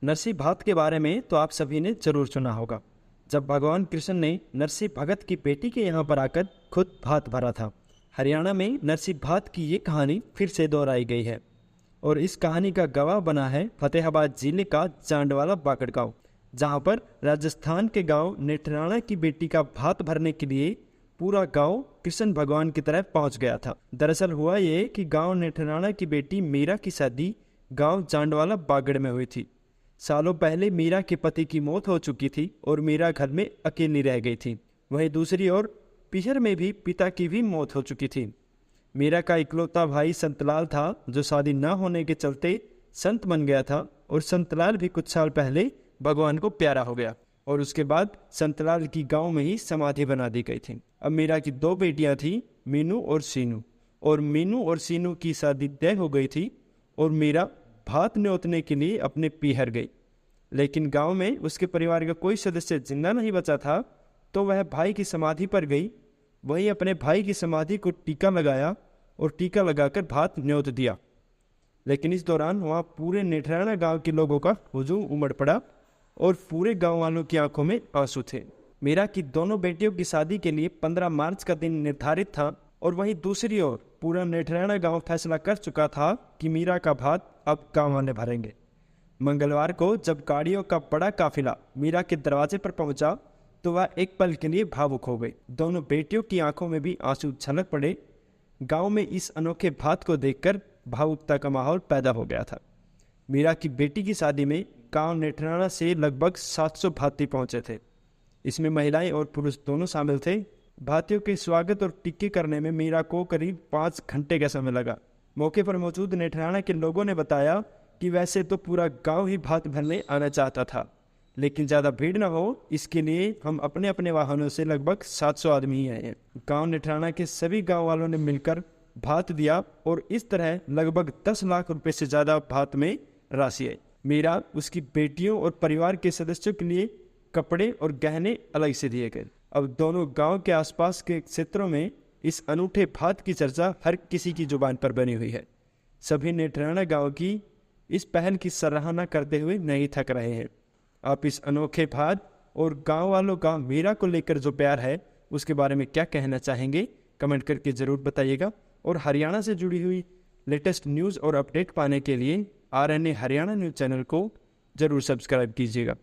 नरसिंह भात के बारे में तो आप सभी ने जरूर सुना होगा। जब भगवान कृष्ण ने नरसिंह भगत की बेटी के यहाँ पर आकर खुद भात भरा था। हरियाणा में नरसिंह भात की ये कहानी फिर से दोहराई गई है और इस कहानी का गवाह बना है फतेहाबाद जिले का जांडवाला बागड़ गाँव, जहाँ पर राजस्थान के गांव नेठराणा की बेटी का भात भरने के लिए पूरा गांव कृष्ण भगवान की तरफ पहुंच गया था। दरअसल हुआ ये कि गांव नेठराणा की बेटी मीरा की शादी गांव जांडवाला बागड़ में हुई थी। सालों पहले मीरा के पति की मौत हो चुकी थी और मीरा घर में अकेली रह गई थी। वहीं दूसरी ओर पीहर में भी पिता की भी मौत हो चुकी थी। मीरा का इकलौता भाई संतलाल था, जो शादी न होने के चलते संत बन गया था और संतलाल भी कुछ साल पहले भगवान को प्यारा हो गया और उसके बाद संतलाल की गांव में ही समाधि बना दी गई थी। अब मीरा की दो बेटियां थी, मीनू और सीनू, और मीनू और सीनू की शादी तय हो गई थी और मीरा भात न्योतने के लिए अपने पीहर गई। लेकिन गांव में उसके परिवार का कोई सदस्य जिंदा नहीं बचा था, तो वह भाई की समाधि पर गई। वही अपने भाई की समाधि को टीका लगाया और टीका लगाकर भात न्योत दिया। लेकिन इस दौरान वहाँ पूरे नेठराणा गांव के लोगों का हुजूम उमड़ पड़ा और पूरे गांव वालों की आंखों में आंसू थे। मीरा की दोनों बेटियों की शादी के लिए 15 मार्च का दिन निर्धारित था और वहीं दूसरी ओर पूरा नेठराणा गांव फैसला कर चुका था कि मीरा का भात अब गांव वाले भरेंगे। मंगलवार को जब गाड़ियों का बड़ा काफिला मीरा के दरवाजे पर पहुंचा तो वह एक पल के लिए भावुक हो गई। दोनों बेटियों की आंखों में भी आंसू छलक पड़े। गांव में इस अनोखे भात को देखकर भावुकता का माहौल पैदा हो गया था। मीरा की बेटी की शादी में गांव नेठराणा से लगभग 700 भाती पहुंचे थे। इसमें महिलाएं और पुरुष दोनों शामिल थे। भातियों के स्वागत और टिक्के करने में मीरा को करीब 5 घंटे का समय लगा। मौके पर मौजूद नेठराणा के लोगों ने बताया कि वैसे तो पूरा गांव ही भात भरने आना चाहता था, लेकिन ज़्यादा भीड़ न हो इसके लिए हम अपने अपने वाहनों से लगभग 700 आदमी ही आए हैं। गांव नेठराणा के सभी गांव वालों ने मिलकर भात दिया और इस तरह लगभग 10 लाख रुपए से ज़्यादा भात में राशि आई। मीरा, उसकी बेटियों और परिवार के सदस्यों के लिए कपड़े और गहने अलग से दिए गए। अब दोनों गांव के आसपास के क्षेत्रों में इस अनूठे भात की चर्चा हर किसी की जुबान पर बनी हुई है। सभी नेठराणा गांव की इस पहल की सराहना करते हुए नहीं थक रहे हैं। आप इस अनोखे भात और गांव वालों का मीरा को लेकर जो प्यार है उसके बारे में क्या कहना चाहेंगे, कमेंट करके ज़रूर बताइएगा। और हरियाणा से जुड़ी हुई लेटेस्ट न्यूज़ और अपडेट पाने के लिए RNA हरियाणा न्यूज़ चैनल को ज़रूर सब्सक्राइब कीजिएगा।